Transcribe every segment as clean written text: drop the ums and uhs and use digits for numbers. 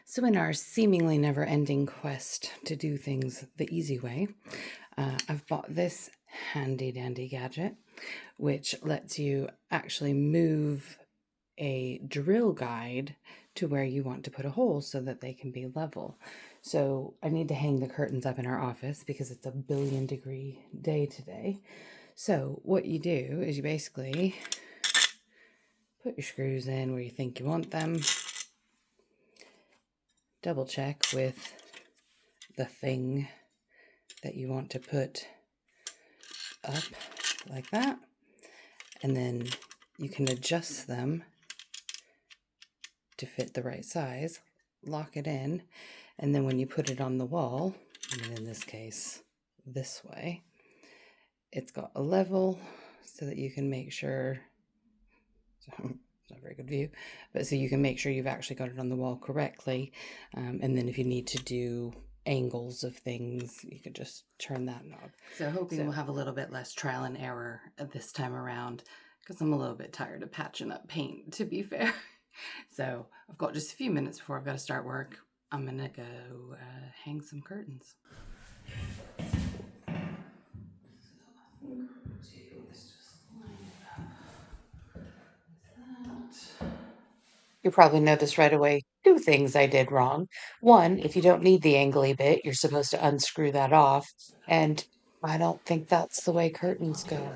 So in our seemingly never-ending quest to do things the easy way, I've bought this handy-dandy gadget, which lets you actually move a drill guide to where you want to put a hole so that they can be level. So I need to hang the curtains up in our office because it's a billion-degree day today. So what you do is you basically put your screws in where you think you want them, double check with the thing that you want to put up like that, and then you can adjust them to fit the right size, lock it in, and then when you put it on the wall, and in this case this way, it's got a level so that you can make sure, it's not a very good view, but so you can make sure you've actually got it on the wall correctly, and then if you need to do angles of things, you could just turn that knob. So hoping we'll have a little bit less trial and error at this time around, because I'm a little bit tired of patching up paint, to be fair. So I've got just a few minutes before I've got to start work. I'm gonna go hang some curtains. You probably noticed right away 2 things I did wrong. One, if you don't need the angly bit, you're supposed to unscrew that off. And I don't think that's the way curtains go.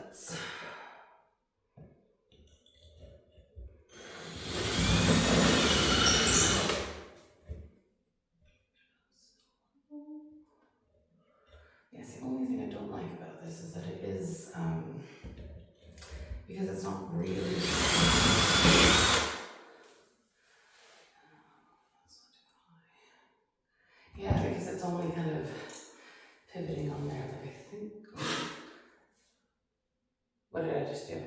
Yes, the only thing I don't like about this is that it is, because it's not really... Yeah, because it's only kind of pivoting on there, like I think. What did I just do?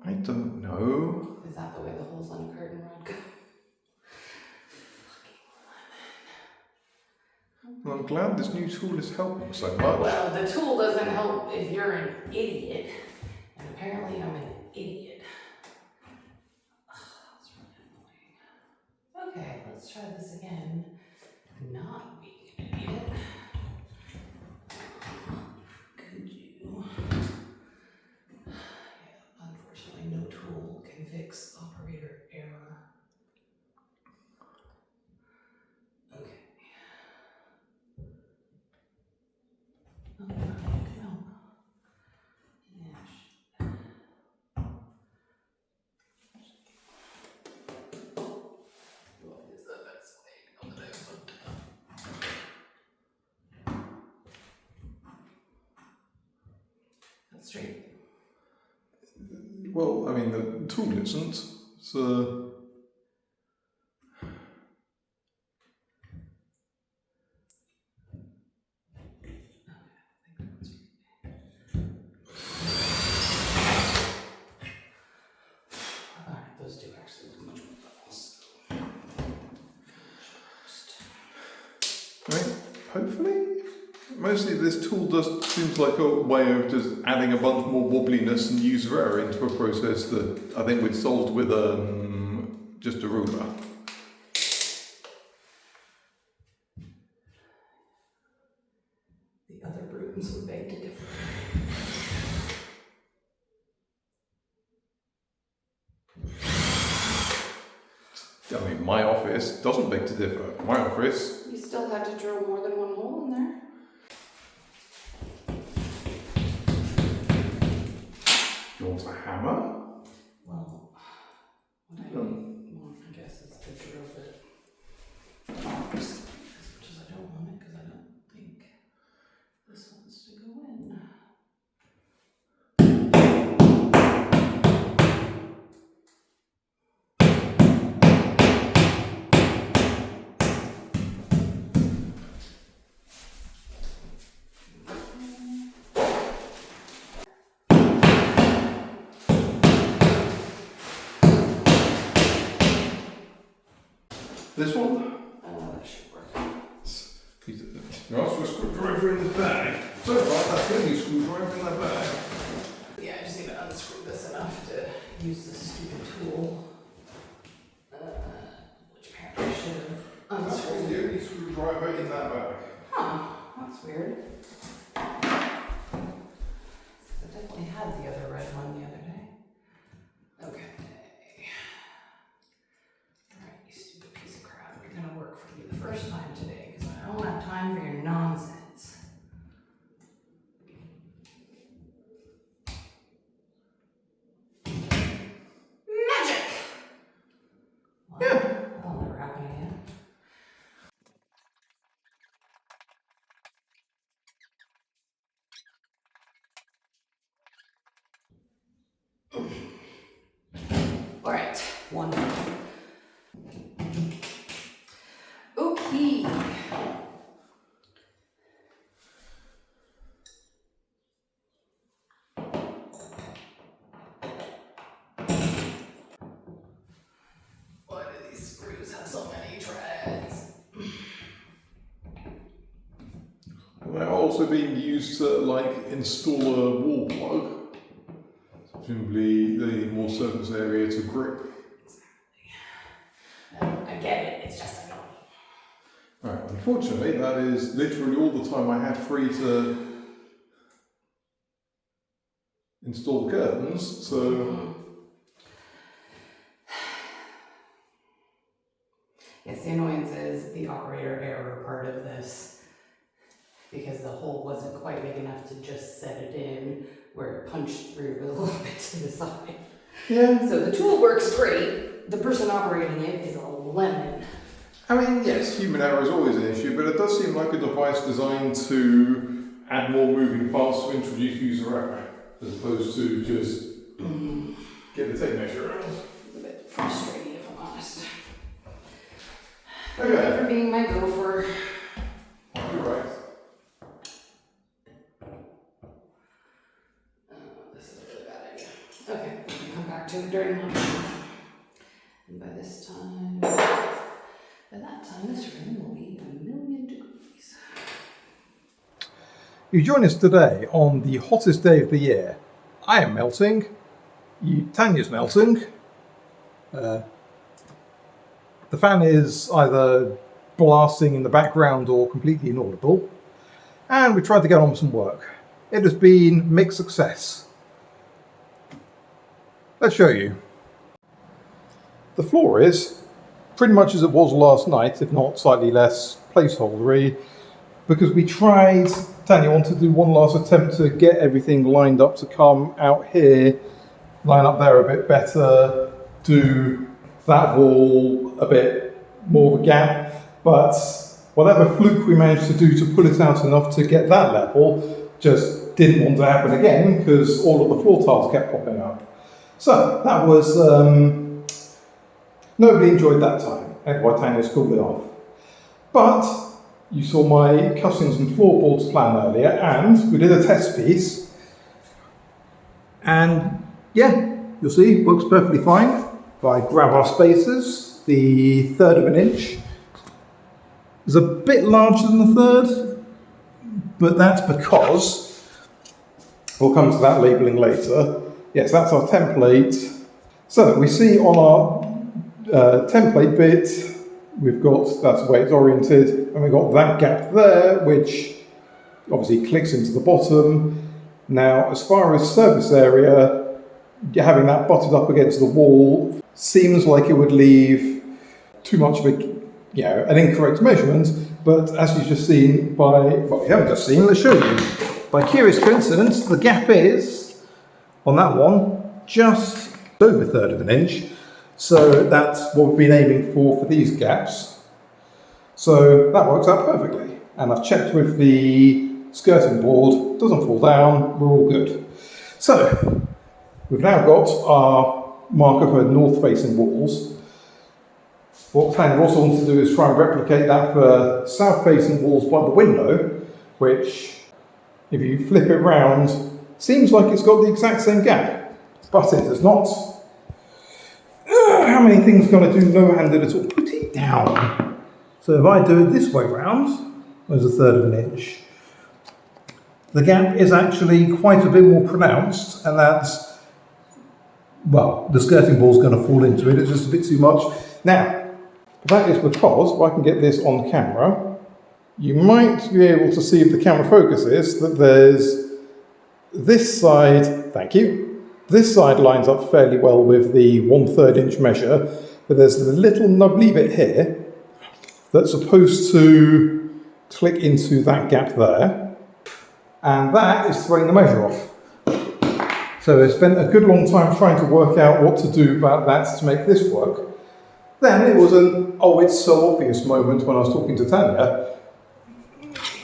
I don't know. Is that the way the holes on a curtain rod go? Well, I'm glad this new tool is helping so much. Well, the tool doesn't help if you're an idiot. And apparently I'm an idiot. That's really annoying. Okay, let's try this again. Not being an idiot. Could you? Yeah, unfortunately, no tool can fix operator error. Okay. Oh, no. Yeah. What is the best way? Now that I've looked it up. That's straight. Well, I mean, the tool isn't, so... Alright, those two actually look much more levels. Right, hopefully? Mostly this tool seems like a way of just adding a bunch more wobbliness and user error into a process that I think we'd solved with just a ruler. The other brooms would beg to differ. I mean, my office doesn't beg to differ. My office... You still had to drill more than one hole in there? Do you want a hammer? Well, what I want, I guess, is the drill bit. As much as I don't want it, because I don't think this wants to go in. This one? That should work. You asked for a screwdriver in the bag. So right, that's the only screwdriver in that bag. Yeah, I just need to unscrew this enough to use this stupid tool. Which apparently I should screwdriver in that bag. Huh, that's weird. I definitely had the other red one the other day. Okay. Alright, you stupid piece of crap. You're gonna work for you the first time today because I don't have time for your nonsense. Magic! Well, Yeah. that'll never happen again. All right, one. Okay. Why do these screws have so many treads? And they're also being used to like install a wall plug. Presumably they need more surface area to grip. I get it, it's just annoying. Right, unfortunately that is literally all the time I had free to install the curtains, so... Yes, the annoyance is the operator error part of this, because the hole wasn't quite big enough to just set it in where it punched through a little bit to the side. Yeah. So the tool works great, the person operating it is a lemon. I mean, yes, human error is always an issue, but it does seem like a device designed to add more moving parts to introduce user error, as opposed to just get the tape measure out. It's a bit frustrating, if I'm honest. Okay. Thank you for being my gopher. You're right. This is a really bad idea. Okay, we can come back to it during lunch. And by that time, this room will be 1,000,000 degrees. You join us today on the hottest day of the year. I am melting. Tanya's melting. The fan is either blasting in the background or completely inaudible. And we tried to get on with some work. It has been mixed success. Let's show you. The floor is pretty much as it was last night, if not slightly less placeholdery, because we tried, Tanya wanted to do one last attempt to get everything lined up to come out here, line up there a bit better, do that wall a bit more of a gap, but whatever fluke we managed to do to pull it out enough to get that level just didn't want to happen again because all of the floor tiles kept popping up. So that was, nobody enjoyed that time, and why Tanya's called it off. But you saw my cussings and floorboards plan earlier, and we did a test piece. And yeah, you'll see, works perfectly fine. If I grab our spacers, the 1/3 of an inch is a bit larger than the 1/3, but that's because, we'll come to that labelling later. Yes, that's our template. So we see on our template bit, we've got, that's the way it's oriented, and we've got that gap there, which obviously clicks into the bottom. Now, as far as surface area, having that butted up against the wall seems like it would leave too much of a, an incorrect measurement, but as you've just seen by, well, you haven't just seen, let's show you. By curious coincidence, the gap is, on that one, just over 1/3 of an inch. So that's what we've been aiming for these gaps. So that works out perfectly. And I've checked with the skirting board, doesn't fall down, we're all good. So we've now got our marker for north-facing walls. What Tanya also wants to do is try and replicate that for south-facing walls by the window, which, if you flip it round, seems like it's got the exact same gap, but it does not. How many things can I do no-handed at all? Put it down. So if I do it this way round, there's 1/3 of an inch. The gap is actually quite a bit more pronounced, and that's, well, the skirting board's going to fall into it, it's just a bit too much. Now, that is because, if I can get this on camera, you might be able to see if the camera focuses that there's this side, thank you, this side lines up fairly well with the 1/3 inch measure, but there's a little nubbly bit here that's supposed to click into that gap there, and that is throwing the measure off. So I spent a good long time trying to work out what to do about that to make this work. Then it was an oh it's so obvious moment when I was talking to Tanya.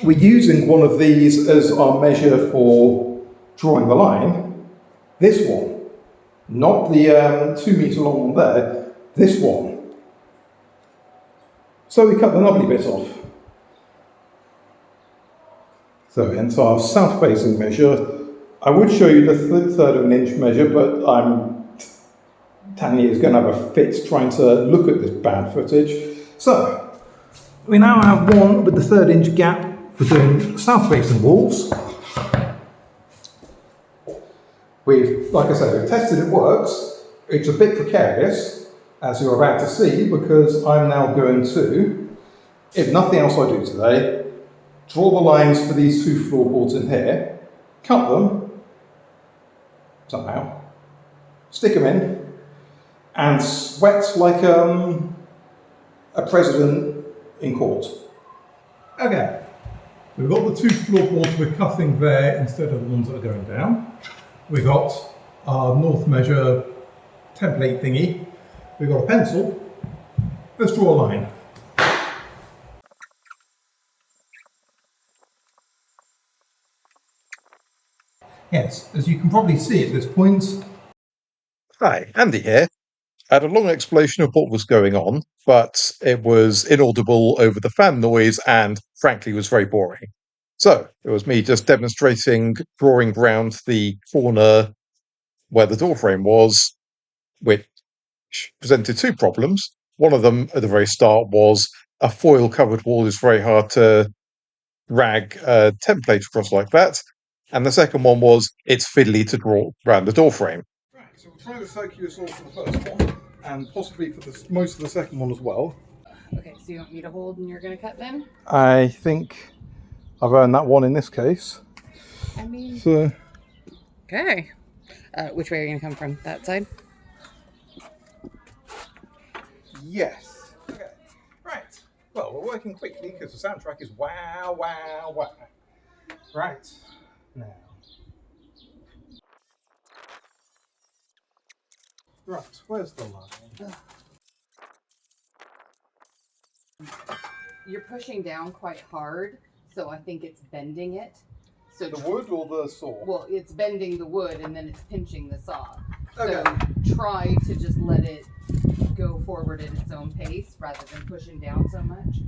We're using one of these as our measure for drawing the line. This one, not the 2 metre long one there, this one. So we cut the nubbly bit off. So hence our south facing measure. I would show you the 1/3 of an inch measure, but Tanya is going to have a fit trying to look at this bad footage. So we now have one with the 1/3 inch gap for doing south facing walls. Like I said, we've tested it works. It's a bit precarious, as you're about to see, because I'm now going to, if nothing else I do today, draw the lines for these 2 floorboards in here, cut them, somehow, stick them in, and sweat like a president in court. Okay, we've got the 2 floorboards we're cutting there instead of the ones that are going down. We've got our north measure template thingy. We've got a pencil. Let's draw a line. Yes, as you can probably see at this point. Hi, Andy here. I had a long explanation of what was going on, but it was inaudible over the fan noise and, frankly, was very boring. So, it was me just demonstrating drawing round the corner where the door frame was, which presented 2 problems. One of them, at the very start, was a foil-covered wall is very hard to drag a template across like that. And the second one was, it's fiddly to draw around the door frame. Right, so we'll try the circular saw for the first one, and possibly for most of the second one as well. Okay, so you want me to hold and you're going to cut then? I think I've earned that one in this case. I mean... So, okay. Which way are you going to come from? That side? yes. Okay. Right. Well, we're working quickly because the soundtrack is wow, wow, wow. Right. Now. Right, where's the line? You're pushing down quite hard, so I think it's bending it. So The wood or the saw? well, it's bending the wood and then it's pinching the saw. Okay. So try to just let it go forward at its own pace rather than pushing down so much.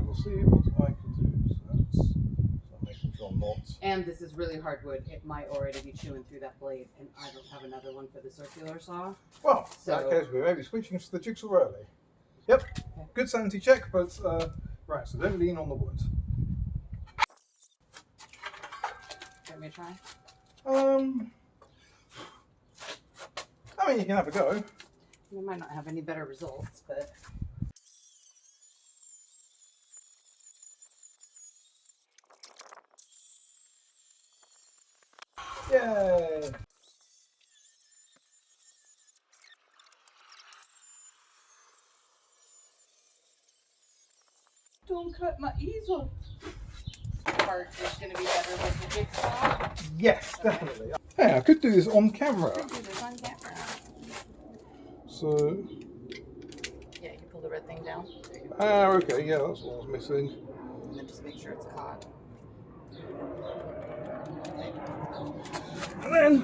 We'll see what I can do. So making sure I'm not. And this is really hard wood. It might already be chewing through that blade, and I don't have another one for the circular saw. Well, So- in that case, we may be switching to the jigsaw early. Yep, good sanity check, but right, so don't lean on the wood. Give me a try. I mean, you can have a go. We might not have any better results, but Yay! don't cut my easel. Part is going to be better with the jigsaw. Yes, definitely. Hey, I could do this on camera. Do this on camera. So, Yeah, you can pull the red thing down. There you go. okay, yeah, that's what I was missing. And then just make sure it's caught. And then,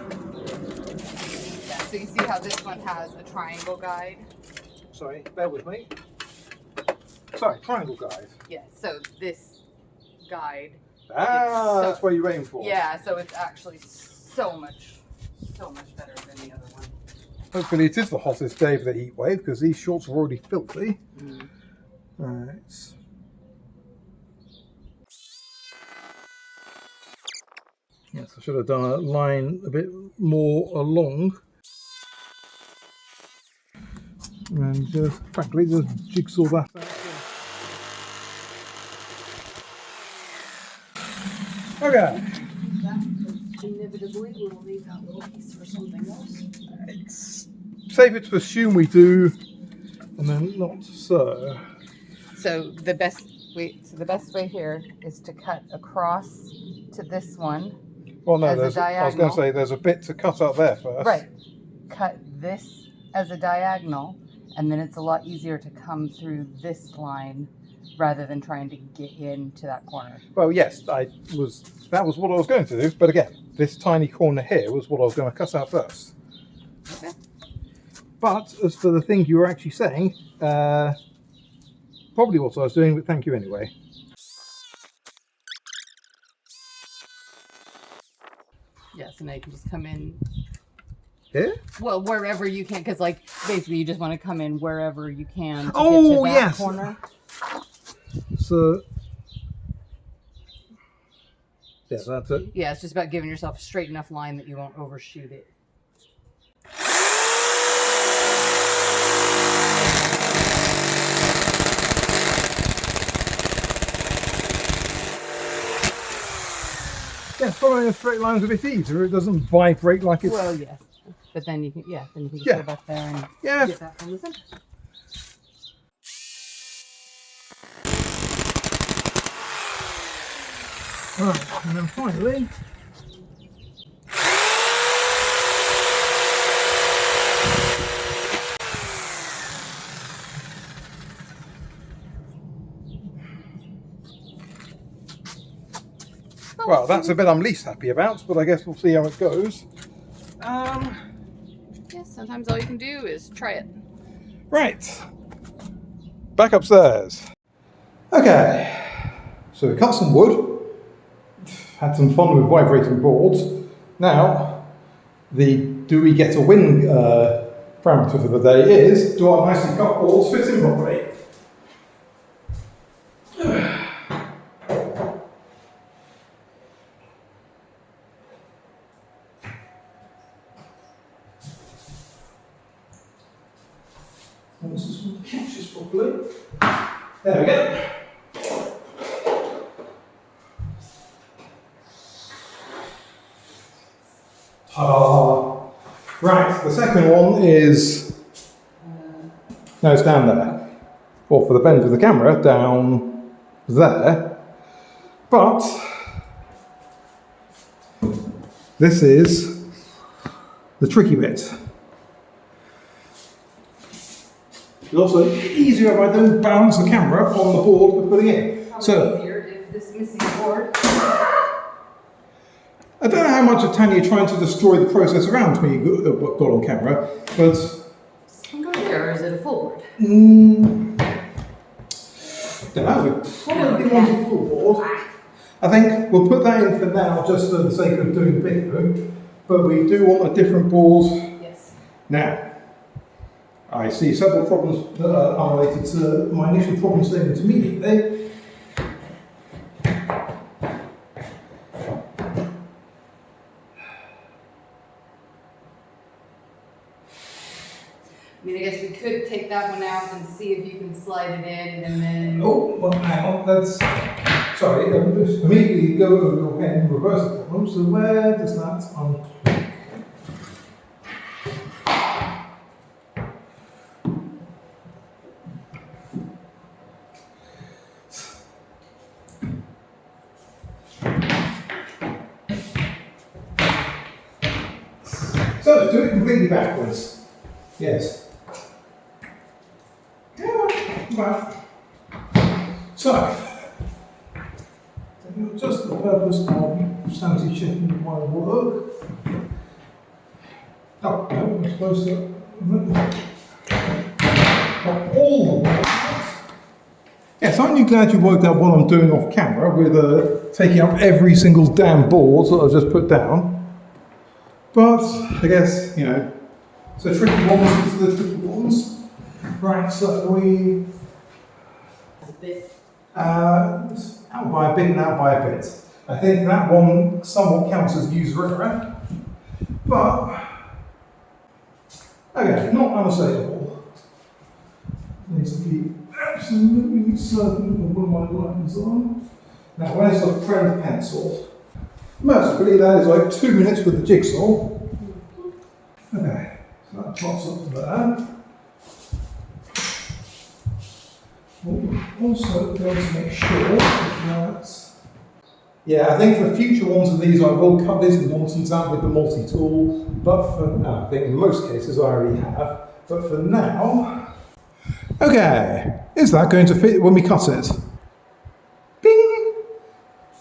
Yeah, so you see how this one has a triangle guide? sorry, bear with me. Sorry, triangle guide. Yeah, so this guide. Ah, so- that's where you aim for. Yeah, so it's actually so much better than the other one. Hopefully it is the hottest day of the heat wave because these shorts are already filthy. Mm. Right. Yes, I should have done a line a bit more along. And just, frankly, just jigsaw that out. Okay. Inevitably, we'll leave that little piece for something else. It's safer to assume we do, and then not so. So the best way here is to cut across to this one. Well, no, as a I was going to diagonal. say there's a bit to cut up there first. Right. Cut this as a diagonal, and then it's a lot easier to come through this line rather than trying to get into that corner. Well, yes, that was what I was going to do, but again, this tiny corner here was what I was going to cut out first. Okay. But as for the thing you were actually saying, probably what I was doing, but thank you anyway. Yeah, so now you can just come in. Here? Well, wherever you can, because like basically you just want to come in wherever you can to Oh, get to that yes. corner. So, yeah, that's it. Yeah, it's just about giving yourself a straight enough line that you won't overshoot it. Yeah, following a straight line's a bit easier. It doesn't vibrate like it's. Well, yes, but then you can just Yeah. go back there and Yeah. get that from the center. Right, and then finally. Well, that's a bit I'm least happy about, but I guess we'll see how it goes. Yeah, sometimes all you can do is try it. Right. Back upstairs. Okay. So we cut some wood. Had some fun with vibrating boards. Now, do we get a win parameter for the day is, do our nicely cut boards fit in properly? This is what catches properly. There we go. Ta-da! Right, the second one is. No, it's down there. Or for the bend of the camera, down there. But this is the tricky bit. It's also easier if I don't balance the camera on the board we're putting in. Probably easier if this missing board. I don't know how much of Tanya trying to destroy the process around me got on camera, but. Can go there, or is it a full board? Don't know. We probably want a full board. I think we'll put that in for now, just for the sake of doing the video. But we do want a different board. Yes. Now. I see several problems that are unrelated to my initial problem statement immediately. I mean, I guess we could take that one out and see if you can slide it in, and then. Oh, well, hang on, that's. Sorry, just immediately go over your head and reverse the problem. So, where does that unclick? So, do it completely backwards. Yes. Right. So, just for the purpose of sanity checking my work. Oh, no, we're supposed to. Not all the work. Yes, aren't you glad you worked out what I'm doing off camera with taking up every single damn board that I've just put down? But I guess, you know, so tricky ones is the tricky ones. Right, so we. A bit. Out by a bit and out by a bit. I think that one somewhat counts as user error. But, okay, not unassailable. Needs to be absolutely certain of where my lines are. Now, where's the friend pencil? Mercifully, that is like 2 minutes with the jigsaw. Okay, so that pops up there. Also going to make sure that... Yeah, I think for future ones of these I will cut this nonsense out with the multi-tool, but for I think in most cases I already have, but for now... Okay, is that going to fit when we cut it? Bing!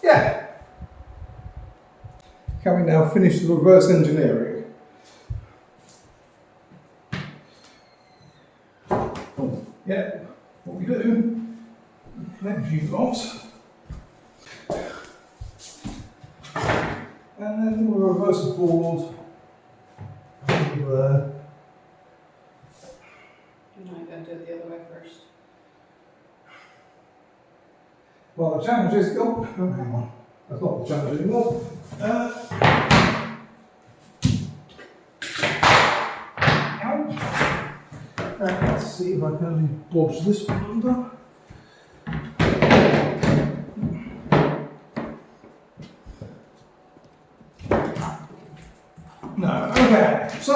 Yeah. Can we now finish the reverse engineering? Yeah, what we do, connect you lot. And then we'll reverse the board over. No, I gotta do it the other way first. Well, the challenge is, oh, hang on, that's not the challenge anymore. Let's see if I can bodge this one under. No, okay, so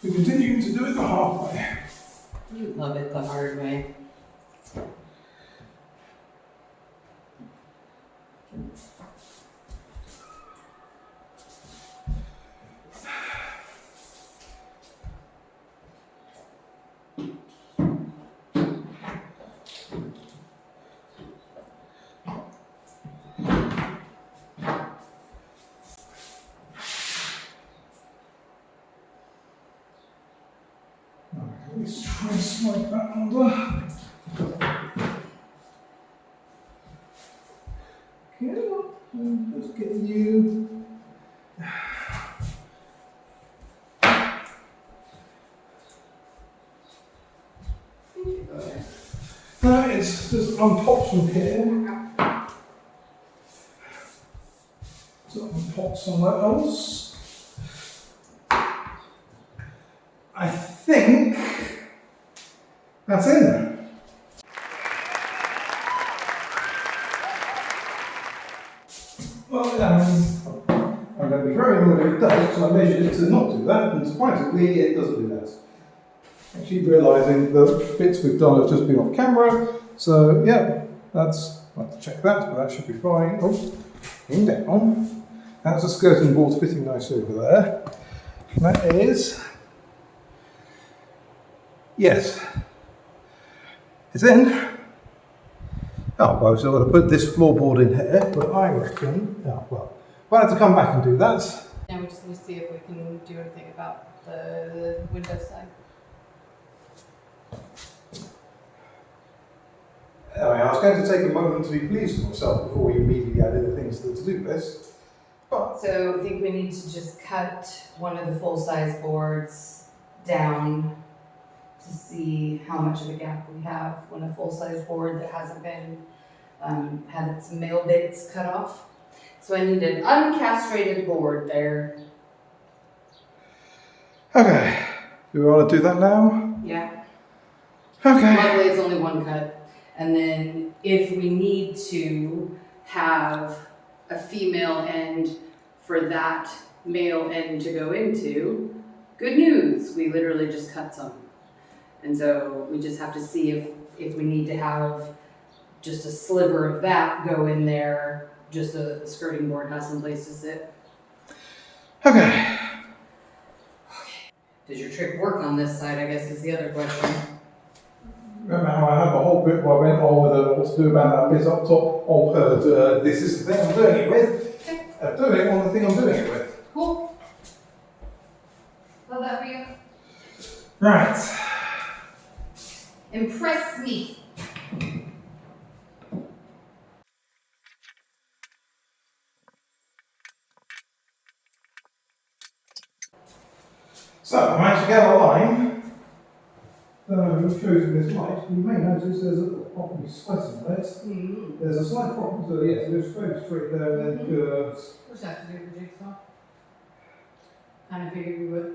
we continue to do it the hard way. You love it the hard way. Let's try and slide that under. Okay, I'm just getting you. No, it's just unpopped from here. So unpop somewhere else. I think that's it. Well, I'm going to be very annoyed if it does, because I measured it to not do that, and surprisingly, it doesn't do that. Actually realising the bits we've done have just been off camera, so yeah, that's, I'll have to check that, but that should be fine. Oh, in down. That's the skirting board fitting nicely over there. And that is, yes, it's in. Oh, well, so I'm going to put this floorboard in here, but I reckon, oh, well, we'll have to come back and do that. Now we just need to see if we can do anything about the window side. I was going to take a moment to be pleased with myself before we immediately added the things to do this. But So I think we need to just cut one of the full-size boards down to see how much of a gap we have when a full-size board that hasn't been, had its male bits cut off. So I need an uncastrated board there. okay, do we want to do that now? Yeah. Okay. Luckily it's only one cut. And then if we need to have a female end for that male end to go into, good news, we literally just cut some. And so we just have to see if we need to have just a sliver of that go in there, just so that the skirting board has some place to sit. Okay. Does your trick work on this side, I guess is the other question. Remember how I had the whole bit where I went on with what to do about that bit up top? Oh, this is the thing I'm doing it with. Okay. I'm doing it on the thing I'm doing it with. Cool. Love that for you. Right. Impress me. So, I managed to get a line. We've chosen this light. You may notice there's a properly sweating on it. Mm-hmm. There's a slight problem, so yes, it goes very straight there and then curves. What's that to do with the jigsaw? Kind of figured we would.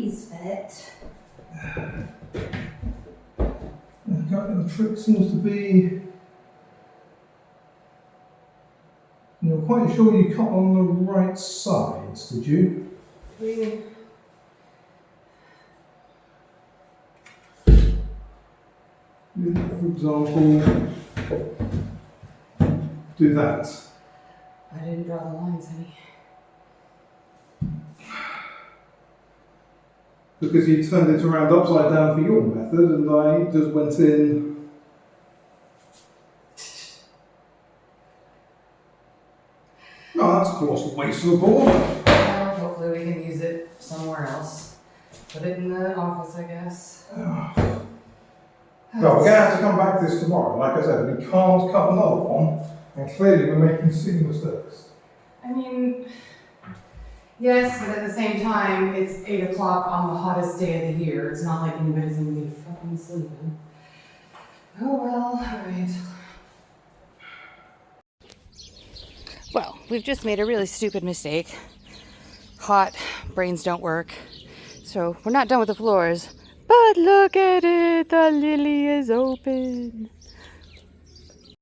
these fit. The trick seems to be, you're quite sure you cut on the right sides, did you? We For example, do that. I didn't draw the lines, honey. Because you turned it around upside down for your method, and I just went in. Oh, that's a colossal waste of a board. Well, hopefully we can use it somewhere else. Put it in the office, I guess. Well, we're going to have to come back to this tomorrow. Like I said, we can't cut another one, and clearly we're making silly mistakes. I mean, yes, but at the same time, it's 8 o'clock on the hottest day of the year. It's not like anybody's gonna be fucking sleeping. Oh well, alright. Well, we've just made a really stupid mistake. Hot, brains don't work. So we're not done with the floors. But look at it, the lily is open.